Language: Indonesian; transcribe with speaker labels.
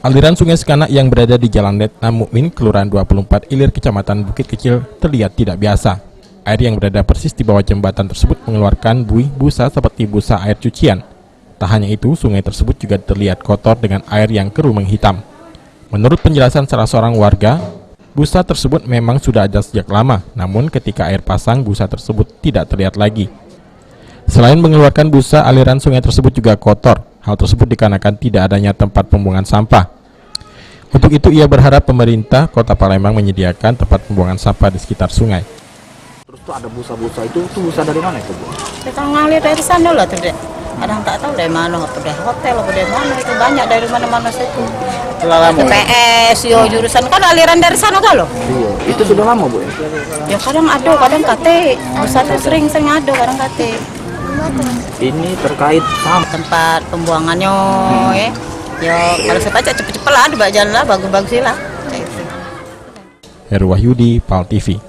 Speaker 1: Aliran Sungai Sekanak yang berada di Jalan Letnan Mukmin, Kelurahan 24 Ilir, Kecamatan Bukit Kecil, terlihat tidak biasa. Air yang berada persis di bawah jembatan tersebut mengeluarkan buih busa seperti busa air cucian. Tak hanya itu, sungai tersebut juga terlihat kotor dengan air yang keruh menghitam. Menurut penjelasan salah seorang warga, busa tersebut memang sudah ada sejak lama, namun ketika air pasang, busa tersebut tidak terlihat lagi. Selain mengeluarkan busa, aliran sungai tersebut juga kotor. Hal tersebut dikarenakan tidak adanya tempat pembuangan sampah. Untuk itu ia berharap pemerintah Kota Palembang menyediakan tempat pembuangan sampah di sekitar sungai.
Speaker 2: Terus tuh ada busa-busa itu busa dari mana itu, Bu?
Speaker 3: Kita ngalir dari sana lah tuh, Dek. Kadang tak tahu dari mana, apa dari hotel, apa dari mana, itu banyak dari mana-mana situ.
Speaker 2: Lama.
Speaker 3: PS, yo jurusan kan aliran dari sana kan loh.
Speaker 2: Iya. Itu sudah lama, Bu?
Speaker 3: Ya kadang ada, kadang kate. Busa tuh sering ada, kadang kate.
Speaker 2: Ini terkait sama
Speaker 3: Tempat pembuangannya, ya. Yo kalau saya baca cepet-cepet lah, dibaca jalan lah, bagus-bagus lah.
Speaker 1: Heru Wahyudi, PAL TV.